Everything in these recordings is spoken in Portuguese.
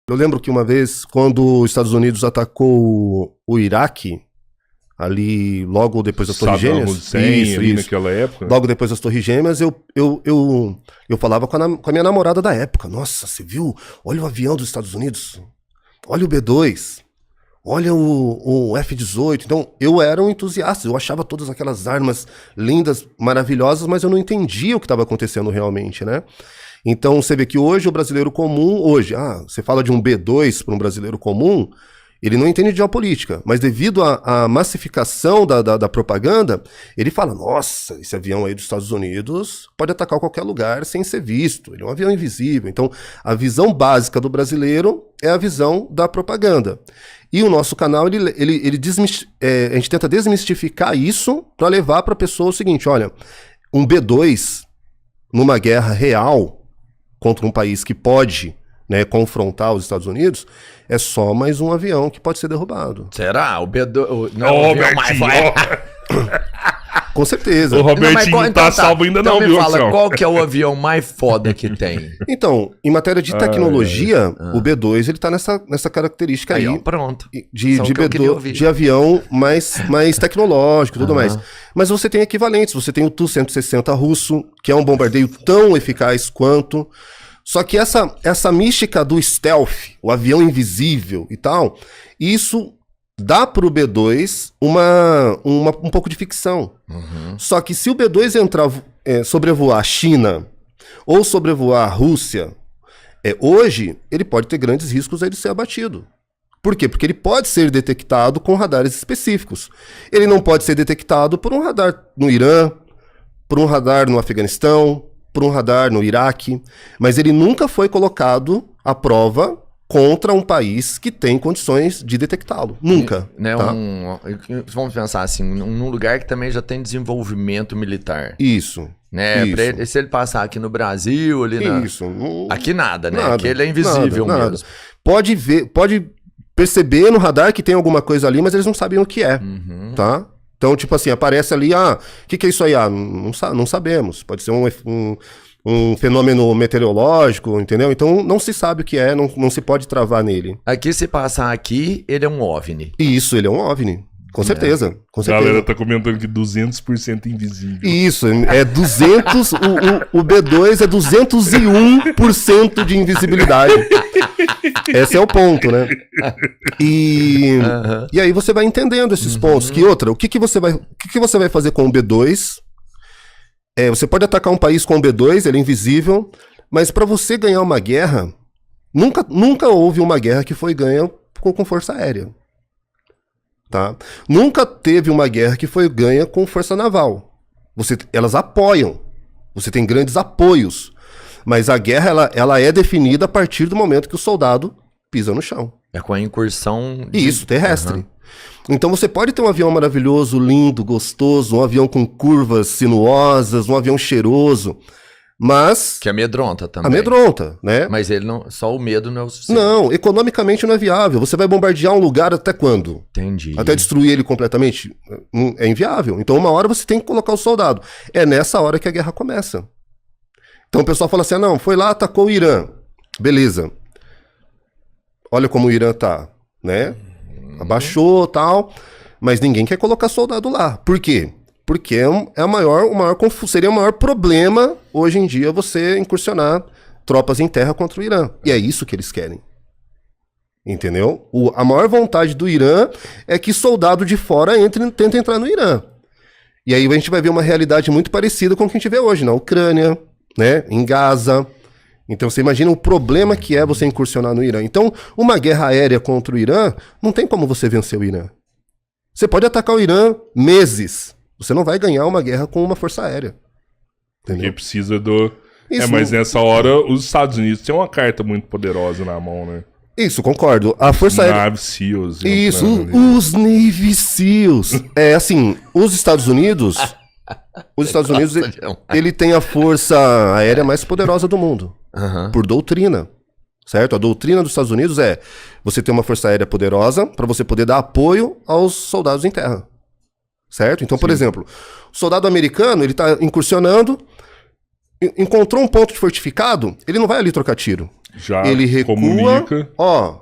Eu lembro que uma vez, quando os Estados Unidos atacou o Iraque, ali logo depois das Torres Gêmeas, Hussein, naquela época. Logo depois das Torres Gêmeas, eu falava com a minha namorada da época. Nossa, você viu? Olha o avião dos Estados Unidos. Olha o B-2. Olha o F-18. Então, eu era um entusiasta. Eu achava todas aquelas armas lindas, maravilhosas, mas eu não entendia o que estava acontecendo realmente, né? Então, você vê que hoje o brasileiro comum, você fala de um B-2 para um brasileiro comum, ele não entende de geopolítica, mas devido à massificação da propaganda, ele fala, nossa, esse avião aí dos Estados Unidos pode atacar qualquer lugar sem ser visto, ele é um avião invisível. Então, a visão básica do brasileiro é a visão da propaganda. E o nosso canal, a gente tenta desmistificar isso para levar para a pessoa o seguinte, olha, um B-2 numa guerra real contra um país que pode, né, confrontar os Estados Unidos, é só mais um avião que pode ser derrubado. Será? O B2... Não, o avião mais... Com certeza. O Robertinho tá salvo ainda não, viu? Então me fala, qual que é o avião mais foda que tem? Então, em matéria de tecnologia, o B2 ele tá nessa característica aí. Ó, pronto. De avião mais tecnológico e tudo mais. Mas você tem equivalentes. Você tem o Tu-160 russo, que é um bombardeio tão eficaz quanto. Só que essa mística do stealth, o avião invisível e tal, isso dá pro B2 um pouco de ficção. Só que se o B2 entrar, sobrevoar a China ou sobrevoar a Rússia, hoje ele pode ter grandes riscos aí de ser abatido. Por quê? Porque ele pode ser detectado com radares específicos. Ele não pode ser detectado por um radar no Irã, por um radar no Afeganistão, por um radar no Iraque, mas ele nunca foi colocado à prova contra um país que tem condições de detectá-lo. Nunca. Né, tá? Vamos pensar assim, num lugar que também já tem desenvolvimento militar. Isso. Né? Isso. Se ele passar aqui no Brasil, ali na... Isso. Aqui nada, né? Nada, Aqui ele é invisível nada. mesmo. Pode perceber no radar que tem alguma coisa ali, mas eles não sabem o que é. Tá? Então, tipo assim, aparece ali, o que é isso aí? Não sabemos. Pode ser um fenômeno meteorológico, entendeu? Então, não se sabe o que é, não se pode travar nele. Aqui, se passar aqui, ele é um OVNI. Isso, ele é um OVNI. Com certeza. Com certeza. A galera tá comentando que 200% invisível. Isso, é 200, o B2 é 201% de invisibilidade. Esse é o ponto, né? E aí você vai entendendo esses pontos. Que outra, o que você vai fazer com o B2? Você pode atacar um país com o B2, ele é invisível, mas para você ganhar uma guerra, nunca houve uma guerra que foi ganha com força aérea. Tá? Nunca teve uma guerra que foi ganha com força naval. Elas apoiam. Você tem grandes apoios. Mas a guerra ela é definida a partir do momento que o soldado pisa no chão. É com a incursão... Isso, terrestre. Então você pode ter um avião maravilhoso, lindo, gostoso, um avião com curvas sinuosas, um avião cheiroso, mas... Que amedronta também. Amedronta, né? Mas ele não... Só o medo não é o suficiente. Não, economicamente não é viável. Você vai bombardear um lugar até quando? Entendi. Até destruir ele completamente? É inviável. Então uma hora você tem que colocar o soldado. É nessa hora que a guerra começa. Então o pessoal fala assim, não, foi lá, atacou o Irã. Beleza. Olha como o Irã tá, né? Abaixou e tal, mas ninguém quer colocar soldado lá. Por quê? Porque seria o maior problema hoje em dia você incursionar tropas em terra contra o Irã. E é isso que eles querem. Entendeu? A maior vontade do Irã é que soldado de fora tente entrar no Irã. E aí a gente vai ver uma realidade muito parecida com o que a gente vê hoje na Ucrânia, né? Em Gaza. Então você imagina o problema que é você incursionar no Irã. Então, uma guerra aérea contra o Irã, não tem como você vencer o Irã. Você pode atacar o Irã meses. Você não vai ganhar uma guerra com uma força aérea. Entendeu? Porque precisa do... Isso, mas nessa hora, os Estados Unidos têm uma carta muito poderosa na mão, né? Isso, concordo. A força aérea... Navy SEALs. Isso, os Navy SEALs. Assim, os Estados Unidos... ele tem a força aérea mais poderosa do mundo. Por doutrina. Certo? A doutrina dos Estados Unidos é você ter uma força aérea poderosa para você poder dar apoio aos soldados em terra. Certo? Então, por exemplo, o soldado americano, ele tá incursionando, encontrou um ponto de fortificado, ele não vai ali trocar tiro. Já ele recua, comunica. ó,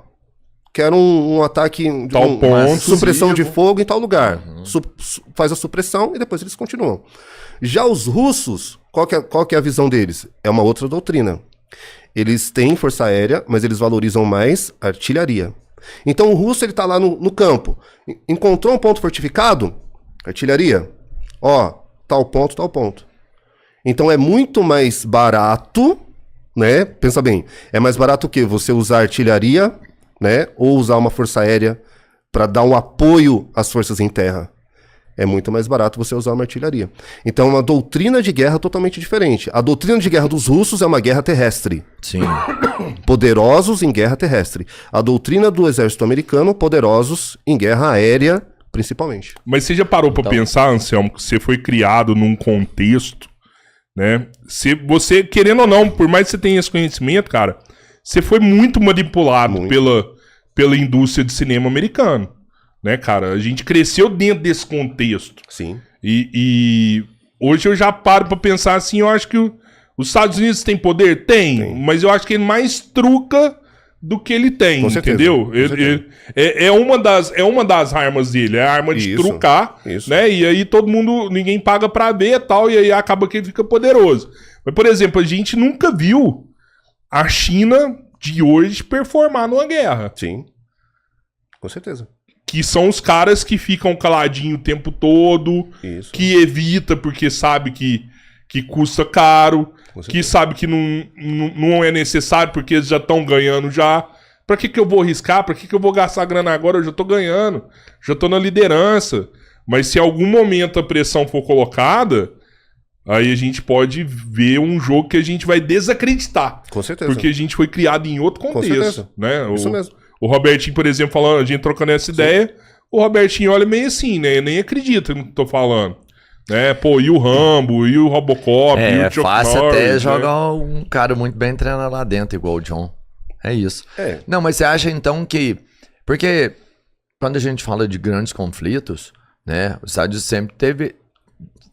quero um ataque, Tal ponto, supressão de fogo em tal lugar. Faz a supressão e depois eles continuam. Já os russos, qual que é a visão deles? É uma outra doutrina. Eles têm força aérea, mas eles valorizam mais a artilharia. Então o russo ele tá lá no campo, encontrou um ponto fortificado, artilharia, ó, tal ponto, tal ponto. Então é muito mais barato, né? Pensa bem, é mais barato o quê? Você usar artilharia, né? Ou usar uma força aérea para dar um apoio às forças em terra. É muito mais barato você usar uma artilharia. Então é uma doutrina de guerra totalmente diferente. A doutrina de guerra dos russos é uma guerra terrestre. Sim. Poderosos em guerra terrestre. A doutrina do exército americano, poderosos em guerra aérea, principalmente. Mas você já parou pra pensar, Anselmo, que você foi criado num contexto, né? Você, querendo ou não, por mais que você tenha esse conhecimento, cara, você foi muito manipulado pela indústria de cinema americano, né, cara? A gente cresceu dentro desse contexto. Sim. E hoje eu já paro pra pensar assim, eu acho que os Estados Unidos têm poder? Tem, mas eu acho que ele mais truca do que ele tem, Com certeza, entendeu? com certeza. É uma das armas dele, é a arma de trucar, né? E aí ninguém paga pra ver e tal, e aí acaba que ele fica poderoso. Mas, por exemplo, a gente nunca viu a China de hoje performar numa guerra. Sim, com certeza. Que são os caras que ficam caladinhos o tempo todo, que evita porque sabe que custa caro, que sabe que não é necessário porque eles já estão ganhando já. Pra que eu vou arriscar? Pra que eu vou gastar grana agora? Eu já tô ganhando, já tô na liderança. Mas se em algum momento a pressão for colocada, aí a gente pode ver um jogo que a gente vai desacreditar. Com certeza. Porque a gente foi criado em outro contexto, né? Isso mesmo. O Robertinho, por exemplo, falando, a gente trocando essa ideia, o Robertinho olha meio assim, né? Nem acredita no que eu tô falando. Né? Pô, e o Rambo, e o Robocop, e o É Chuck fácil Norris, até né? jogar um cara muito bem treinado lá dentro, igual o John. É isso. É. Não, mas você acha então que... Porque quando a gente fala de grandes conflitos, né? Os Estados Unidos sempre teve...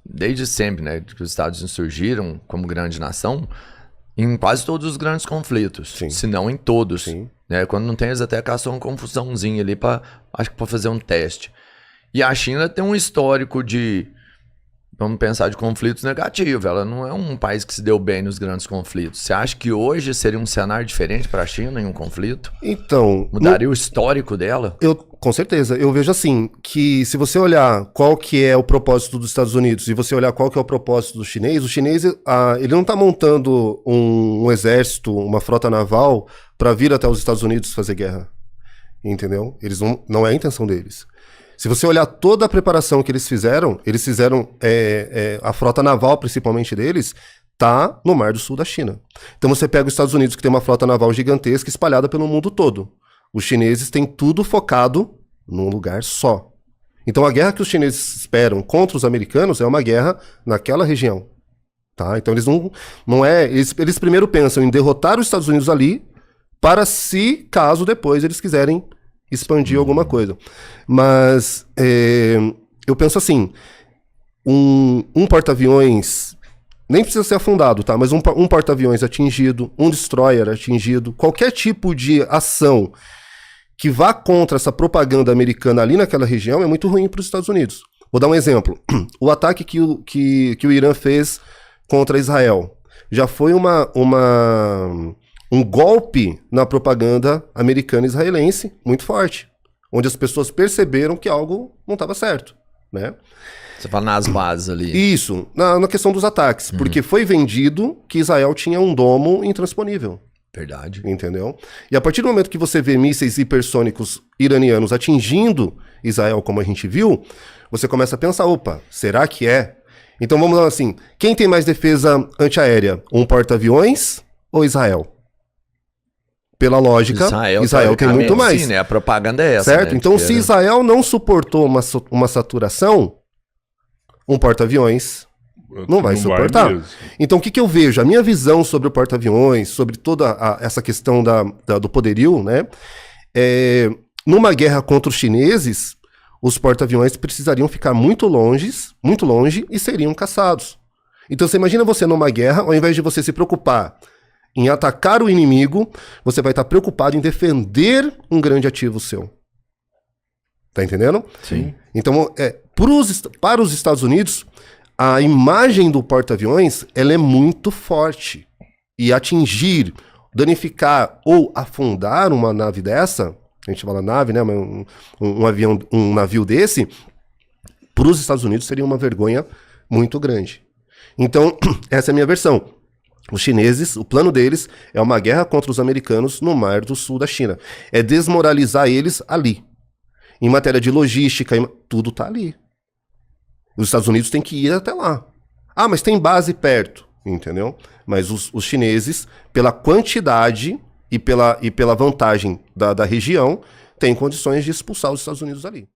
Desde sempre, né? Que os Estados Unidos surgiram como grande nação em quase todos os grandes conflitos. Sim. Se não em todos. Sim. Né? Quando não tem, eles até caçam uma confusãozinha ali acho que pra fazer um teste. E a China tem um histórico de... Vamos pensar de conflitos negativos. Ela não é um país que se deu bem nos grandes conflitos. Você acha que hoje seria um cenário diferente para a China em um conflito? Então... Mudaria o histórico dela? Com certeza. Eu vejo assim, que se você olhar qual que é o propósito dos Estados Unidos e você olhar qual que é o propósito do chinês, o chinês ele não está montando um exército, uma frota naval para vir até os Estados Unidos fazer guerra. Entendeu? Não é a intenção deles. Se você olhar toda a preparação que eles fizeram a frota naval, principalmente deles, tá no Mar do Sul da China. Então você pega os Estados Unidos, que tem uma frota naval gigantesca espalhada pelo mundo todo. Os chineses têm tudo focado num lugar só. Então a guerra que os chineses esperam contra os americanos é uma guerra naquela região. Tá? Então eles primeiro pensam em derrotar os Estados Unidos ali, para se, caso depois eles quiserem expandir alguma coisa. Mas eu penso assim, um porta-aviões, nem precisa ser afundado, tá? Mas um porta-aviões atingido, um destroyer atingido, qualquer tipo de ação que vá contra essa propaganda americana ali naquela região é muito ruim para os Estados Unidos. Vou dar um exemplo. O ataque que o Irã fez contra Israel já foi um golpe na propaganda americana e israelense muito forte, onde as pessoas perceberam que algo não estava certo, né? Você fala nas bases ali. Isso, na questão dos ataques, porque foi vendido que Israel tinha um domo intransponível. Verdade. Entendeu? E a partir do momento que você vê mísseis hipersônicos iranianos atingindo Israel, como a gente viu, você começa a pensar, opa, será que é? Então vamos lá assim, quem tem mais defesa antiaérea? Um porta-aviões ou Israel? Pela lógica, Israel tem muito mais. Sim, né? A propaganda é essa. Certo? Né? Então, se Israel não suportou uma saturação, um porta-aviões não vai suportar. Então, o que eu vejo? A minha visão sobre o porta-aviões, sobre toda essa questão do poderio, né? Numa guerra contra os chineses, os porta-aviões precisariam ficar muito longe e seriam caçados. Então, você imagina você numa guerra, ao invés de você se preocupar em atacar o inimigo, você vai estar preocupado em defender um grande ativo seu. Tá entendendo? Sim. Então, para os Estados Unidos, a imagem do porta-aviões, ela é muito forte. E atingir, danificar ou afundar uma nave dessa, a gente fala nave, né? Um navio desse, para os Estados Unidos seria uma vergonha muito grande. Então, essa é a minha versão. Os chineses, o plano deles é uma guerra contra os americanos no Mar do Sul da China. É desmoralizar eles ali. Em matéria de logística, tudo tá ali. Os Estados Unidos têm que ir até lá. Ah, mas tem base perto, entendeu? Mas os chineses, pela quantidade e pela vantagem da região, têm condições de expulsar os Estados Unidos ali.